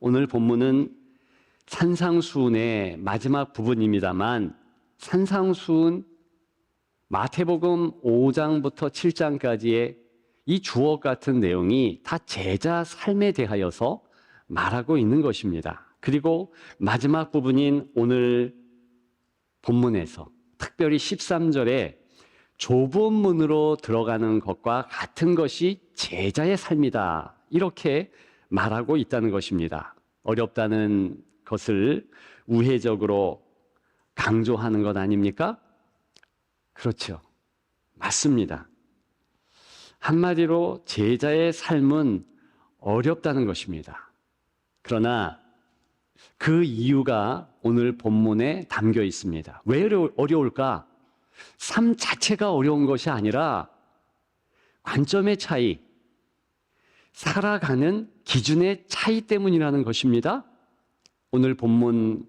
오늘 본문은 산상수훈의 마지막 부분입니다만 산상수훈 마태복음 5장부터 7장까지의 이 주옥 같은 내용이 다 제자 삶에 대하여서 말하고 있는 것입니다. 그리고 마지막 부분인 오늘 본문에서 특별히 13절에 좁은 문으로 들어가는 것과 같은 것이 제자의 삶이다. 이렇게 말하고 있다는 것입니다. 어렵다는 것을 우회적으로 강조하는 것 아닙니까? 그렇죠. 맞습니다. 한마디로 제자의 삶은 어렵다는 것입니다. 그러나 그 이유가 오늘 본문에 담겨 있습니다. 왜 어려울까? 삶 자체가 어려운 것이 아니라 관점의 차이, 살아가는 기준의 차이 때문이라는 것입니다. 오늘 본문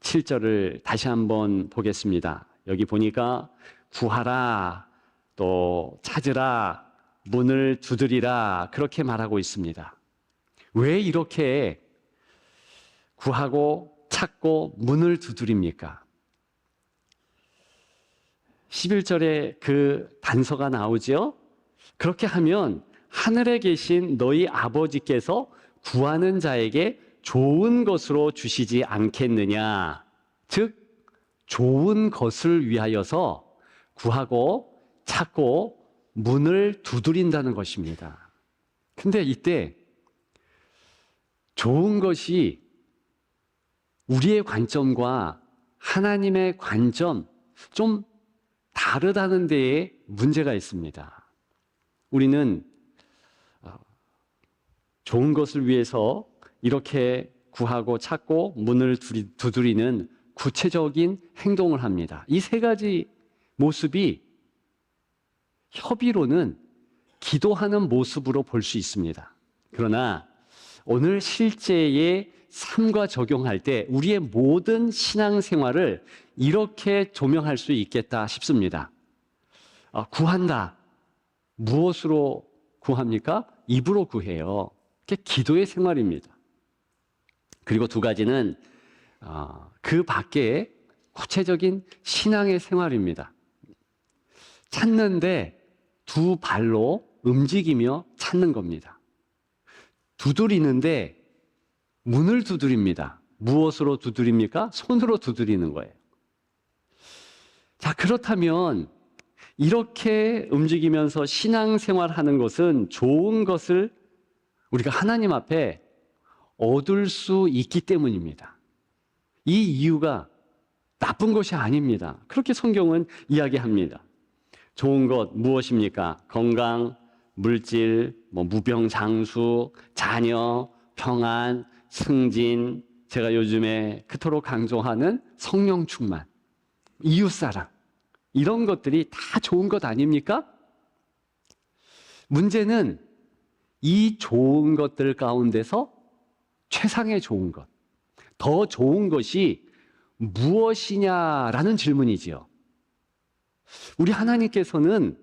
7절을 다시 한번 보겠습니다. 여기 보니까 구하라, 또 찾으라, 문을 두드리라 그렇게 말하고 있습니다. 왜 이렇게 구하고 찾고 문을 두드립니까? 11절에 그 단서가 나오죠. 그렇게 하면 하늘에 계신 너희 아버지께서 구하는 자에게 좋은 것으로 주시지 않겠느냐. 즉 좋은 것을 위하여서 구하고 찾고 문을 두드린다는 것입니다. 근데 이때 좋은 것이 우리의 관점과 하나님의 관점 좀 다르다는 데에 문제가 있습니다. 우리는 좋은 것을 위해서 이렇게 구하고 찾고 문을 두드리는 구체적인 행동을 합니다. 이 세 가지 모습이 협의로는 기도하는 모습으로 볼 수 있습니다. 그러나 오늘 실제의 삶과 적용할 때 우리의 모든 신앙생활을 이렇게 조명할 수 있겠다 싶습니다. 구한다. 무엇으로 구합니까? 입으로 구해요. 그게 기도의 생활입니다. 그리고 두 가지는 그 밖에 구체적인 신앙의 생활입니다. 찾는데 두 발로 움직이며 찾는 겁니다. 두드리는데 문을 두드립니다. 무엇으로 두드립니까? 손으로 두드리는 거예요. 자, 그렇다면 이렇게 움직이면서 신앙생활하는 것은 좋은 것을 우리가 하나님 앞에 얻을 수 있기 때문입니다. 이 이유가 나쁜 것이 아닙니다. 그렇게 성경은 이야기합니다. 좋은 것 무엇입니까? 건강, 물질, 무병장수, 자녀, 평안, 승진, 제가 요즘에 그토록 강조하는 성령 충만, 이웃사랑, 이런 것들이 다 좋은 것 아닙니까? 문제는 이 좋은 것들 가운데서 최상의 좋은 것, 더 좋은 것이 무엇이냐라는 질문이지요. 우리 하나님께서는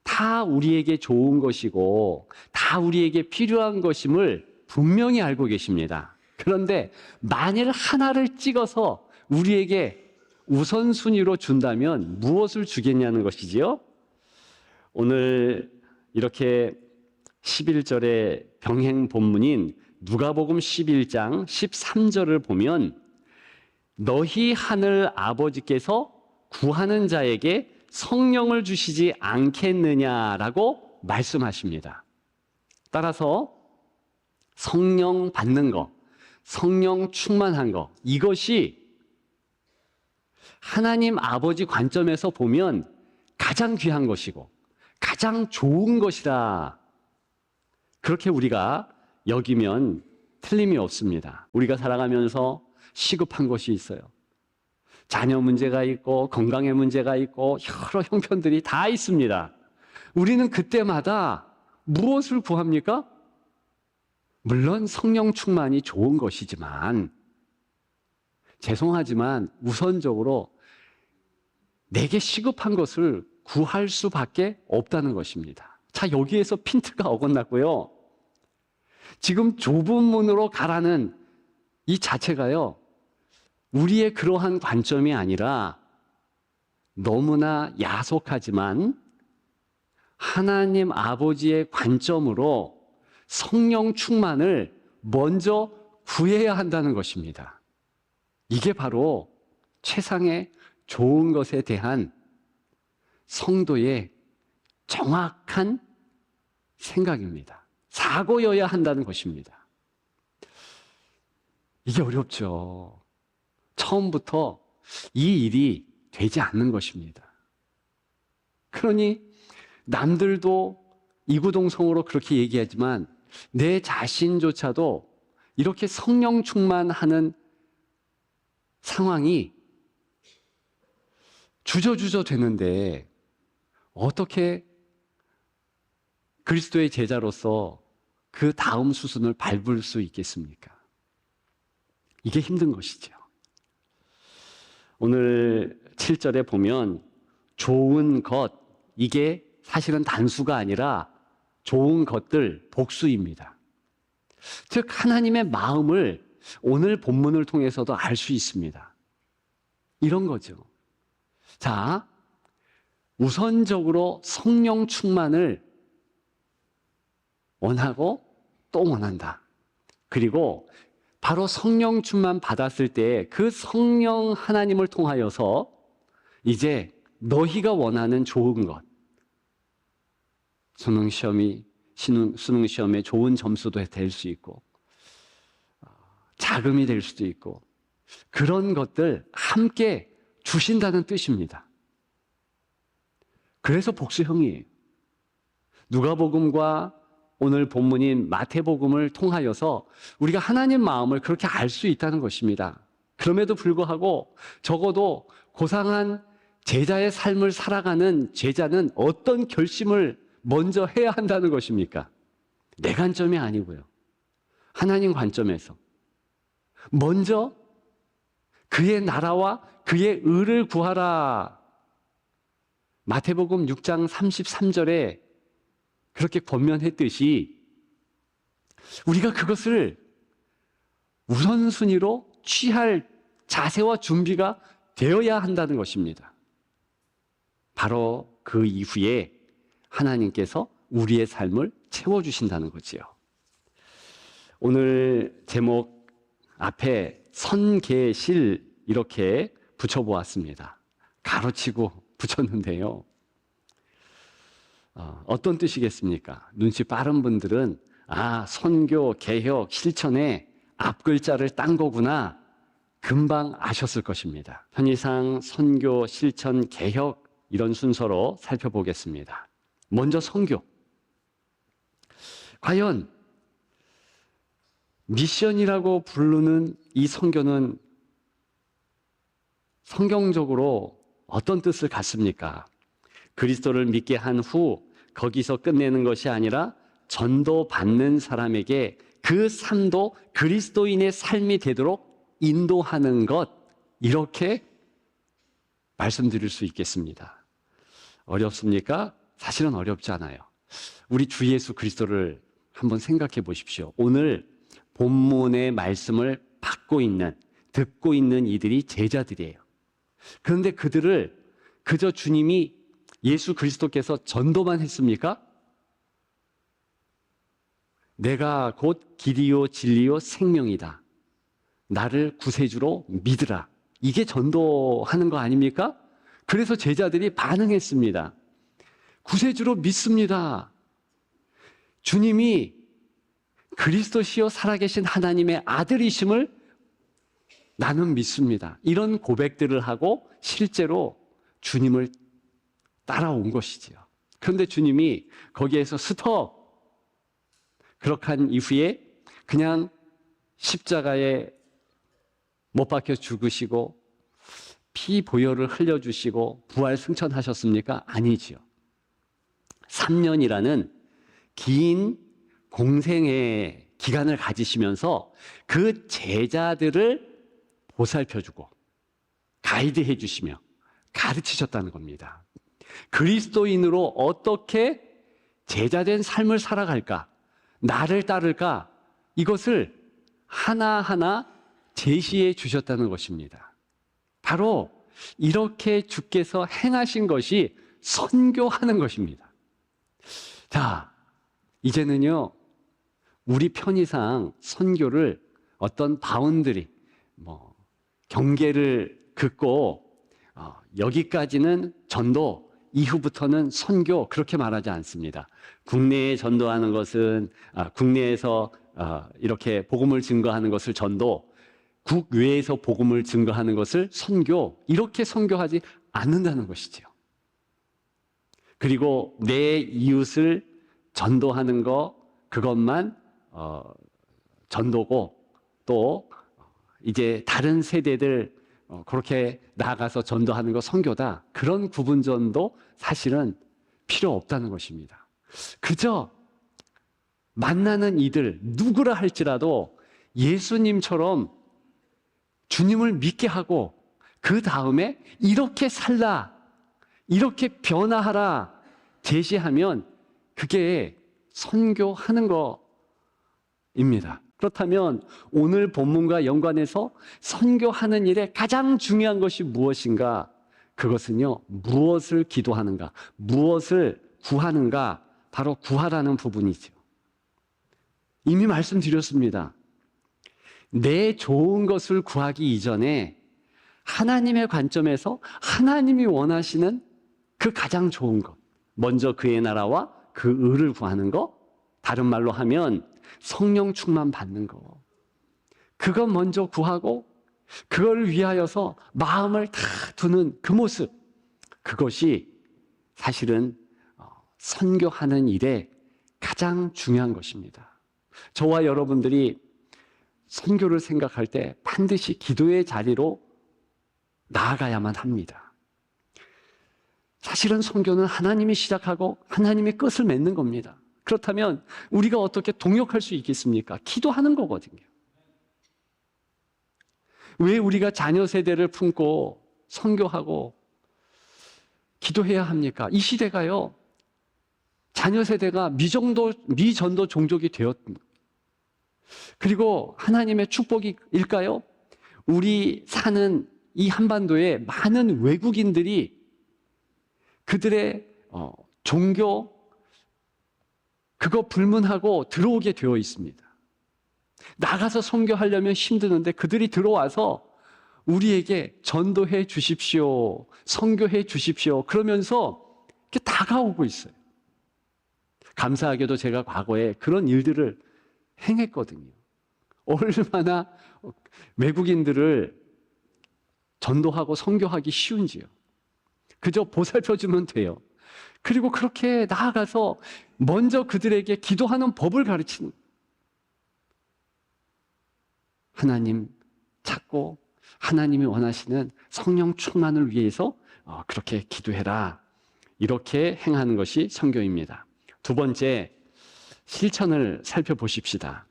다 우리에게 좋은 것이고 다 우리에게 필요한 것임을 분명히 알고 계십니다. 그런데 만일 하나를 찍어서 우리에게 우선순위로 준다면 무엇을 주겠냐는 것이지요. 오늘 이렇게 11절의 병행 본문인 누가복음 11장 13절을 보면 너희 하늘 아버지께서 구하는 자에게 성령을 주시지 않겠느냐라고 말씀하십니다. 따라서 성령 받는 것, 성령 충만한 것, 이것이 하나님 아버지 관점에서 보면 가장 귀한 것이고 가장 좋은 것이라 그렇게 우리가 여기면 틀림이 없습니다. 우리가 살아가면서 시급한 것이 있어요. 자녀 문제가 있고 건강의 문제가 있고 여러 형편들이 다 있습니다. 우리는 그때마다 무엇을 구합니까? 물론 성령 충만이 좋은 것이지만 죄송하지만 우선적으로 내게 시급한 것을 구할 수밖에 없다는 것입니다. 자, 여기에서 핀트가 어긋났고요. 지금 좁은 문으로 가라는 이 자체가요, 우리의 그러한 관점이 아니라 너무나 야속하지만 하나님 아버지의 관점으로 성령 충만을 먼저 구해야 한다는 것입니다. 이게 바로 최상의 좋은 것에 대한 성도의 정확한 생각입니다. 사고여야 한다는 것입니다. 이게 어렵죠. 처음부터 이 일이 되지 않는 것입니다. 그러니 남들도 이구동성으로 그렇게 얘기하지만 내 자신조차도 이렇게 성령 충만하는 상황이 주저주저 되는데 어떻게 그리스도의 제자로서 그 다음 수순을 밟을 수 있겠습니까? 이게 힘든 것이죠. 오늘 7절에 보면 좋은 것, 이게 사실은 단수가 아니라 좋은 것들, 복수입니다. 즉 하나님의 마음을 오늘 본문을 통해서도 알 수 있습니다. 이런 거죠. 자, 우선적으로 성령 충만을 원하고 또 원한다. 그리고 바로 성령 충만 받았을 때 그 성령 하나님을 통하여서 이제 너희가 원하는 좋은 것, 수능 시험에 좋은 점수도 될 수 있고 자금이 될 수도 있고 그런 것들 함께 주신다는 뜻입니다. 그래서 복수형이에요. 누가복음과 오늘 본문인 마태복음을 통하여서 우리가 하나님 마음을 그렇게 알 수 있다는 것입니다. 그럼에도 불구하고 적어도 고상한 제자의 삶을 살아가는 제자는 어떤 결심을 먼저 해야 한다는 것입니까? 내 관점이 아니고요. 하나님 관점에서 먼저 그의 나라와 그의 의를 구하라. 마태복음 6장 33절에 그렇게 권면했듯이 우리가 그것을 우선순위로 취할 자세와 준비가 되어야 한다는 것입니다. 바로 그 이후에 하나님께서 우리의 삶을 채워주신다는 거지요. 오늘 제목 앞에 선계실 이렇게 붙여보았습니다. 가로치고 붙였는데요. 어떤 뜻이겠습니까? 눈치 빠른 분들은 선교, 개혁, 실천에 앞글자를 딴 거구나 금방 아셨을 것입니다. 편의상 선교, 실천, 개혁 이런 순서로 살펴보겠습니다. 먼저 선교. 과연 미션이라고 부르는 이 선교는 성경적으로 어떤 뜻을 갖습니까? 그리스도를 믿게 한 후 거기서 끝내는 것이 아니라 전도받는 사람에게 그 삶도 그리스도인의 삶이 되도록 인도하는 것, 이렇게 말씀드릴 수 있겠습니다. 어렵습니까? 사실은 어렵지 않아요. 우리 주 예수 그리스도를 한번 생각해 보십시오. 오늘 본문의 말씀을 받고 있는, 듣고 있는 이들이 제자들이에요. 그런데 그들을 그저 주님이 예수 그리스도께서 전도만 했습니까? 내가 곧 길이요 진리요 생명이다. 나를 구세주로 믿으라. 이게 전도하는 거 아닙니까? 그래서 제자들이 반응했습니다. 구세주로 믿습니다. 주님이 그리스도시요 살아계신 하나님의 아들이심을 나는 믿습니다. 이런 고백들을 하고 실제로 주님을 따라온 것이지요. 그런데 주님이 거기에서 스톱! 그렇게 한 이후에 그냥 십자가에 못 박혀 죽으시고 피 보혈을 흘려주시고 부활 승천하셨습니까? 아니지요. 3년이라는 긴 공생의 기간을 가지시면서 그 제자들을 보살펴주고 가이드해 주시며 가르치셨다는 겁니다. 그리스도인으로 어떻게 제자된 삶을 살아갈까? 나를 따를까? 이것을 하나하나 제시해 주셨다는 것입니다. 바로 이렇게 주께서 행하신 것이 선교하는 것입니다. 자, 이제는요, 우리 편의상 선교를 어떤 바운드리, 경계를 긋고 여기까지는 전도, 이후부터는 선교, 그렇게 말하지 않습니다. 국내에 전도하는 것은 국내에서 이렇게 복음을 증거하는 것을 전도, 국외에서 복음을 증거하는 것을 선교, 이렇게 선교하지 않는다는 것이죠. 그리고 내 이웃을 전도하는 것, 그것만 전도고, 또 이제 다른 세대들 그렇게 나아가서 전도하는 거 선교다, 그런 구분전도 사실은 필요 없다는 것입니다. 그저 만나는 이들 누구라 할지라도 예수님처럼 주님을 믿게 하고 그 다음에 이렇게 살라, 이렇게 변화하라 제시하면 그게 선교하는 거입니다. 그렇다면 오늘 본문과 연관해서 선교하는 일에 가장 중요한 것이 무엇인가? 그것은요, 무엇을 기도하는가, 무엇을 구하는가, 바로 구하라는 부분이죠. 이미 말씀드렸습니다. 내 좋은 것을 구하기 이전에 하나님의 관점에서 하나님이 원하시는 그 가장 좋은 것, 먼저 그의 나라와 그 의를 구하는 것, 다른 말로 하면 성령 충만 받는 거, 그것 먼저 구하고 그걸 위하여서 마음을 다 두는 그 모습, 그것이 사실은 선교하는 일에 가장 중요한 것입니다. 저와 여러분들이 선교를 생각할 때 반드시 기도의 자리로 나아가야만 합니다. 사실은 선교는 하나님이 시작하고 하나님이 끝을 맺는 겁니다. 그렇다면 우리가 어떻게 동역할 수 있겠습니까? 기도하는 거거든요. 왜 우리가 자녀 세대를 품고 선교하고 기도해야 합니까? 이 시대가요, 자녀 세대가 미전도 종족이 되었습니다. 그리고 하나님의 축복일까요? 우리 사는 이 한반도에 많은 외국인들이 그들의 종교, 그거 불문하고 들어오게 되어 있습니다. 나가서 선교하려면 힘드는데 그들이 들어와서 우리에게 전도해 주십시오, 선교해 주십시오, 그러면서 이렇게 다가오고 있어요. 감사하게도 제가 과거에 그런 일들을 행했거든요. 얼마나 외국인들을 전도하고 선교하기 쉬운지요. 그저 보살펴주면 돼요. 그리고 그렇게 나아가서 먼저 그들에게 기도하는 법을 가르치는, 하나님 찾고 하나님이 원하시는 성령 충만을 위해서 그렇게 기도해라, 이렇게 행하는 것이 선교입니다. 두 번째, 실천을 살펴보십시다.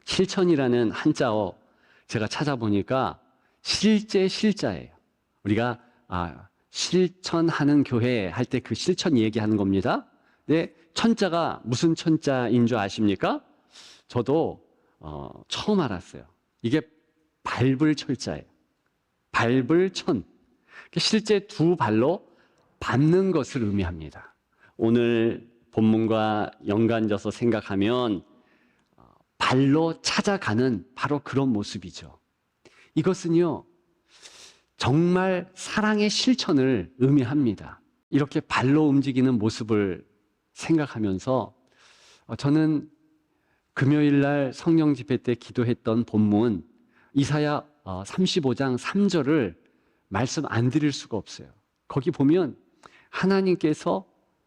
실천이라는 한자어 제가 찾아보니까 실제예요. 우리가 실천하는 교회 할 때 그 실천 얘기하는 겁니다. 네, 천자가 무슨 천자인 줄 아십니까? 저도 처음 알았어요. 이게 밟을 철자예요. 밟을 천. 실제 두 발로 밟는 것을 의미합니다. 오늘 본문과 연관져서 생각하면 발로 찾아가는 바로 그런 모습이죠. 이것은요, 정말 사랑의 실천을 의미합니다. 이렇게 발로 움직이는 모습을 생각하면서 저는 금요일 날 성령 집회 때 기도했던 본문 이사야 35장 3절을 말씀 안 드릴 수가 없어요. 거기 보면 하나님께서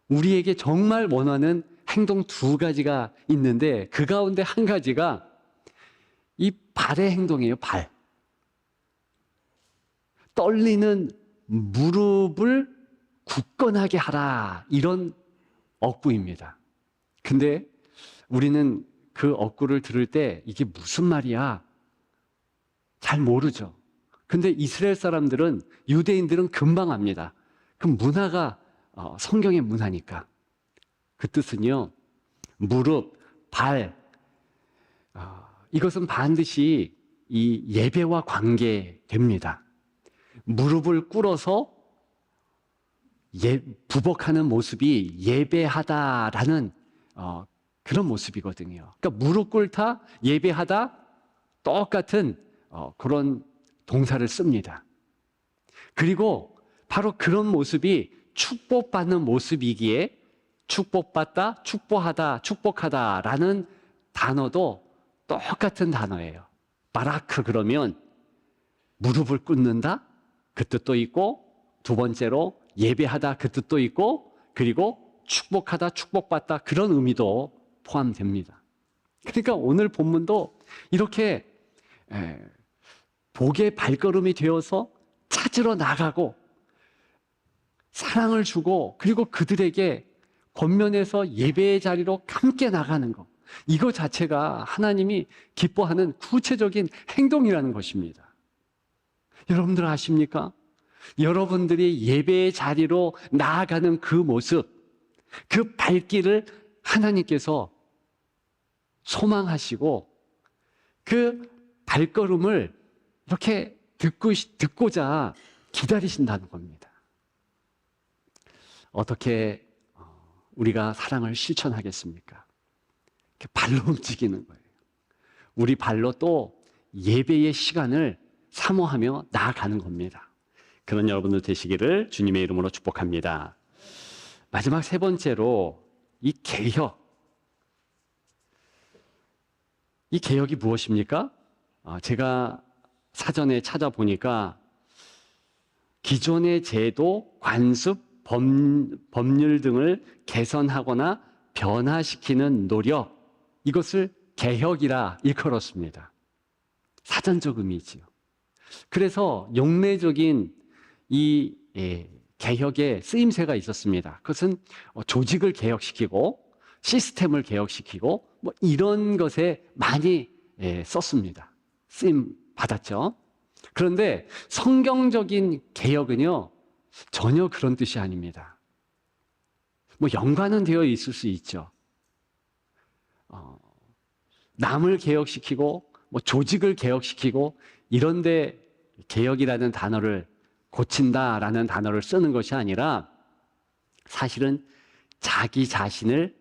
우리에게 정말 원하는 행동 두 가지가 있는데 그 가운데 한 가지가 이 발의 행동이에요. 발. 떨리는 무릎을 굳건하게 하라, 이런 억구입니다. 근데 우리는 그 억구를 들을 때 이게 무슨 말이야? 잘 모르죠. 근데 이스라엘 사람들은, 유대인들은 금방 압니다. 그 문화가 성경의 문화니까. 그 뜻은요, 무릎, 발, 이것은 반드시 이 예배와 관계됩니다. 무릎을 꿇어서 부복하는 모습이 예배하다라는 그런 모습이거든요. 그러니까 무릎 꿇다, 예배하다 똑같은 그런 동사를 씁니다. 그리고 바로 그런 모습이 축복받는 모습이기에 축복받다, 축복하다, 축복하다라는 단어도 똑같은 단어예요. 바라크 그러면 무릎을 꿇는다 그 뜻도 있고, 두 번째로 예배하다 그 뜻도 있고, 그리고 축복하다, 축복받다 그런 의미도 포함됩니다. 그러니까 오늘 본문도 이렇게 복의 발걸음이 되어서 찾으러 나가고 사랑을 주고, 그리고 그들에게 권면해서 예배의 자리로 함께 나가는 것, 이거 자체가 하나님이 기뻐하는 구체적인 행동이라는 것입니다. 여러분들 아십니까? 여러분들이 예배의 자리로 나아가는 그 모습, 그 발길을 하나님께서 소망하시고 그 발걸음을 이렇게 듣고자 기다리신다는 겁니다. 어떻게 우리가 사랑을 실천하겠습니까? 이렇게 발로 움직이는 거예요. 우리 발로 또 예배의 시간을 사모하며 나아가는 겁니다. 그런 여러분들 되시기를 주님의 이름으로 축복합니다. 마지막 세 번째로 이 개혁. 이 개혁이 무엇입니까? 제가 사전에 찾아보니까 기존의 제도, 관습, 법률 등을 개선하거나 변화시키는 노력, 이것을 개혁이라 일컬었습니다. 사전적 의미지요. 그래서 용례적인 이 개혁의 쓰임새가 있었습니다. 그것은 조직을 개혁시키고 시스템을 개혁시키고 뭐 이런 것에 많이 썼습니다. 쓰임 받았죠. 그런데 성경적인 개혁은요, 전혀 그런 뜻이 아닙니다. 뭐 연관은 되어 있을 수 있죠. 남을 개혁시키고 뭐 조직을 개혁시키고 이런데 개혁이라는 단어를 고친다라는 단어를 쓰는 것이 아니라 사실은 자기 자신을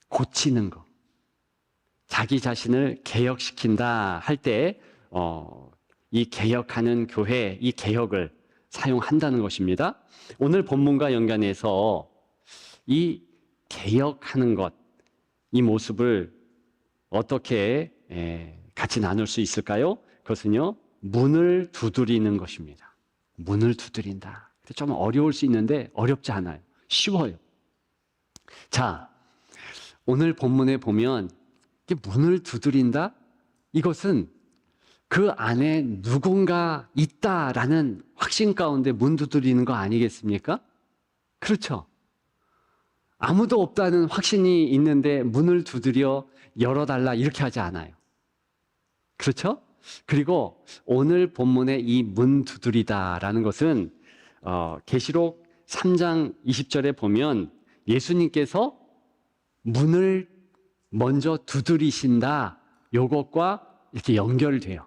고치는 것, 자기 자신을 개혁시킨다 할 때 이 개혁하는 교회, 이 개혁을 사용한다는 것입니다. 오늘 본문과 연관해서 이 개혁하는 것, 이 모습을 어떻게 같이 나눌 수 있을까요? 그것은요, 문을 두드리는 것입니다. 문을 두드린다. 좀 어려울 수 있는데 어렵지 않아요. 쉬워요. 자, 오늘 본문에 보면 문을 두드린다? 이것은 그 안에 누군가 있다라는 확신 가운데 문 두드리는 거 아니겠습니까? 그렇죠. 아무도 없다는 확신이 있는데 문을 두드려 열어달라 이렇게 하지 않아요. 그렇죠? 그리고 오늘 본문의 이 문 두드리다라는 것은 계시록 3장 20절에 보면 예수님께서 문을 먼저 두드리신다, 요것과 이렇게 연결돼요.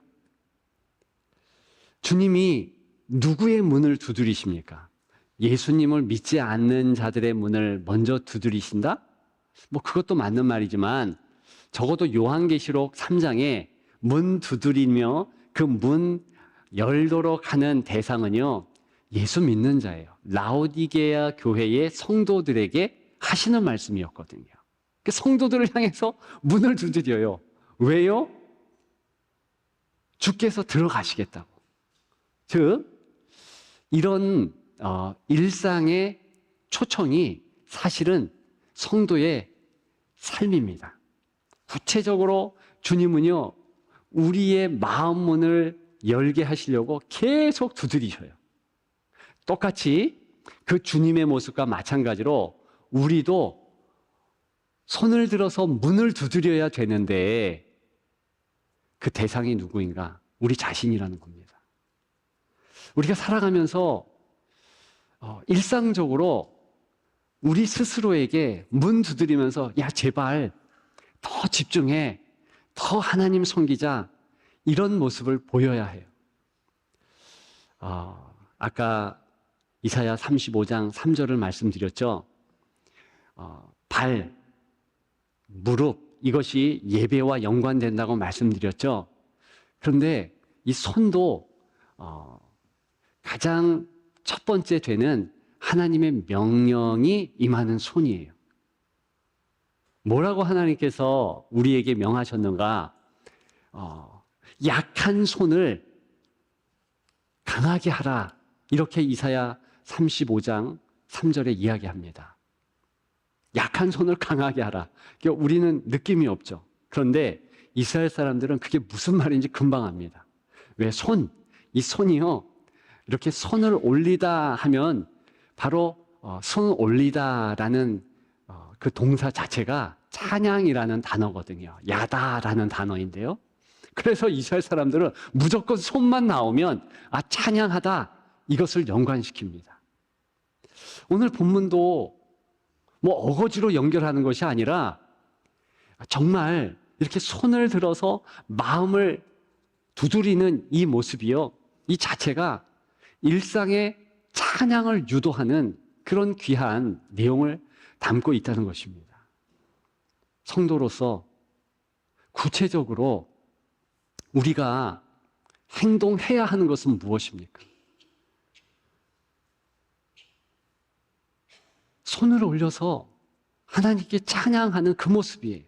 주님이 누구의 문을 두드리십니까? 예수님을 믿지 않는 자들의 문을 먼저 두드리신다? 뭐 그것도 맞는 말이지만 적어도 요한계시록 3장에 문 두드리며 그 문 열도록 하는 대상은요, 예수 믿는 자예요. 라오디게아 교회의 성도들에게 하시는 말씀이었거든요. 그 성도들을 향해서 문을 두드려요. 왜요? 주께서 들어가시겠다고. 즉 이런 일상의 초청이 사실은 성도의 삶입니다. 구체적으로 주님은요, 우리의 마음 문을 열게 하시려고 계속 두드리셔요. 똑같이 그 주님의 모습과 마찬가지로 우리도 손을 들어서 문을 두드려야 되는데 그 대상이 누구인가? 우리 자신이라는 겁니다. 우리가 살아가면서 일상적으로 우리 스스로에게 문 두드리면서 야 제발 더 집중해, 더 하나님 섬기자, 이런 모습을 보여야 해요. 아까 이사야 35장 3절을 말씀드렸죠. 발, 무릎, 이것이 예배와 연관된다고 말씀드렸죠. 그런데 이 손도 가장 첫 번째 되는 하나님의 명령이 임하는 손이에요. 뭐라고 하나님께서 우리에게 명하셨는가? 약한 손을 강하게 하라. 이렇게 이사야 35장 3절에 이야기합니다. 약한 손을 강하게 하라. 그러니까 우리는 느낌이 없죠. 그런데 이스라엘 사람들은 그게 무슨 말인지 금방 압니다. 왜 이 손이요. 이렇게 손을 올리다 하면 바로 손 올리다라는 그 동사 자체가 찬양이라는 단어거든요. 야다라는 단어인데요. 그래서 이스라엘 사람들은 무조건 손만 나오면 찬양하다, 이것을 연관시킵니다. 오늘 본문도 뭐 어거지로 연결하는 것이 아니라 정말 이렇게 손을 들어서 마음을 두드리는 이 모습이요, 이 자체가 일상의 찬양을 유도하는 그런 귀한 내용을 담고 있다는 것입니다. 성도로서 구체적으로 우리가 행동해야 하는 것은 무엇입니까? 손을 올려서 하나님께 찬양하는 그 모습이에요.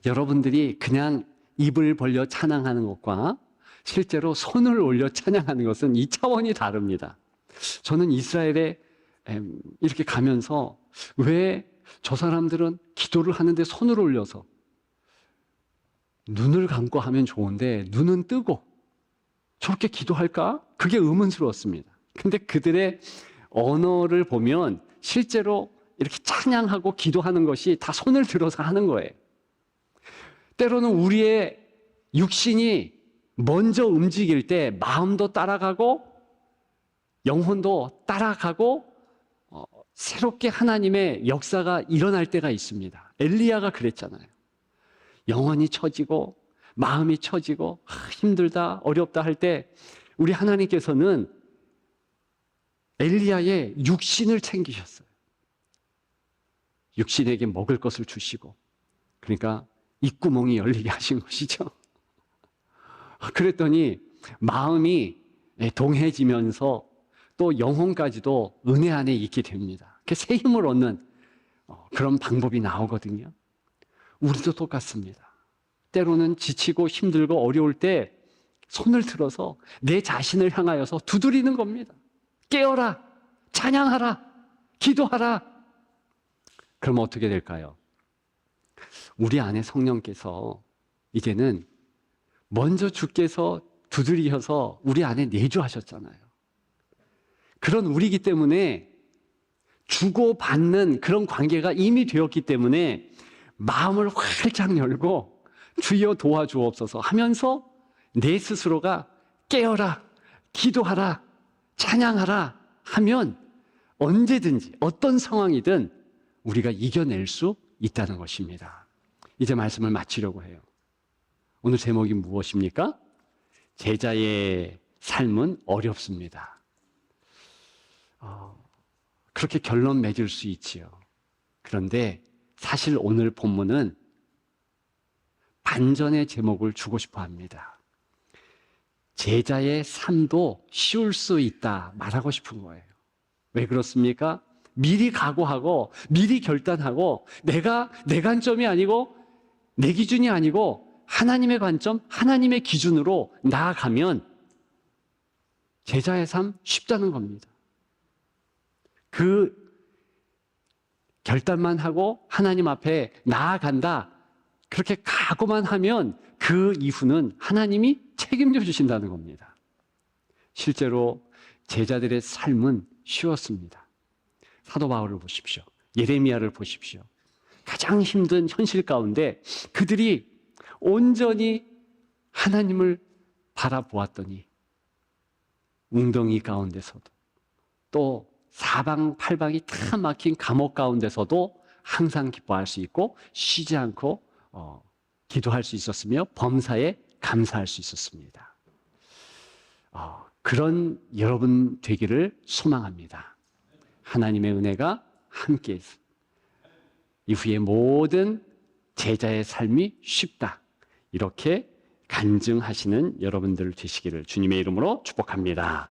여러분들이 그냥 입을 벌려 찬양하는 것과 실제로 손을 올려 찬양하는 것은 이 차원이 다릅니다. 저는 이스라엘에 이렇게 가면서 왜 저 사람들은 기도를 하는데 손을 올려서, 눈을 감고 하면 좋은데 눈은 뜨고 저렇게 기도할까? 그게 의문스러웠습니다. 근데 그들의 언어를 보면 실제로 이렇게 찬양하고 기도하는 것이 다 손을 들어서 하는 거예요. 때로는 우리의 육신이 먼저 움직일 때 마음도 따라가고 영혼도 따라가고 새롭게 하나님의 역사가 일어날 때가 있습니다. 엘리야가 그랬잖아요. 영혼이 처지고 마음이 처지고 힘들다 어렵다 할 때 우리 하나님께서는 엘리야의 육신을 챙기셨어요. 육신에게 먹을 것을 주시고, 그러니까 입구멍이 열리게 하신 것이죠. 그랬더니 마음이 동해지면서 또 영혼까지도 은혜 안에 있게 됩니다. 새 힘을 얻는 그런 방법이 나오거든요. 우리도 똑같습니다. 때로는 지치고 힘들고 어려울 때 손을 들어서 내 자신을 향하여서 두드리는 겁니다. 깨어라, 찬양하라, 기도하라. 그럼 어떻게 될까요? 우리 안에 성령께서 이제는 먼저 주께서 두드리셔서 우리 안에 내주하셨잖아요. 그런 우리이기 때문에 주고받는 그런 관계가 이미 되었기 때문에 마음을 활짝 열고 주여 도와주옵소서 하면서 내 스스로가 깨어라, 기도하라, 찬양하라 하면 언제든지 어떤 상황이든 우리가 이겨낼 수 있다는 것입니다. 이제 말씀을 마치려고 해요. 오늘 제목이 무엇입니까? 제자의 삶은 어렵습니다. 그렇게 결론 맺을 수 있지요. 그런데 사실 오늘 본문은 반전의 제목을 주고 싶어 합니다. 제자의 삶도 쉬울 수 있다 말하고 싶은 거예요. 왜 그렇습니까? 미리 각오하고 미리 결단하고 내가 내 관점이 아니고 내 기준이 아니고 하나님의 관점, 하나님의 기준으로 나아가면 제자의 삶 쉽다는 겁니다. 그 결단만 하고 하나님 앞에 나아간다, 그렇게 각오만 하면 그 이후는 하나님이 책임져 주신다는 겁니다. 실제로 제자들의 삶은 쉬웠습니다. 사도 바울을 보십시오. 예레미야를 보십시오. 가장 힘든 현실 가운데 그들이 온전히 하나님을 바라보았더니 웅덩이 가운데서도 또 사방팔방이 다 막힌 감옥 가운데서도 항상 기뻐할 수 있고 쉬지 않고 기도할 수 있었으며 범사에 감사할 수 있었습니다. 그런 여러분 되기를 소망합니다. 하나님의 은혜가 함께 이후에 모든 제자의 삶이 쉽다. 이렇게 간증하시는 여러분들 되시기를 주님의 이름으로 축복합니다.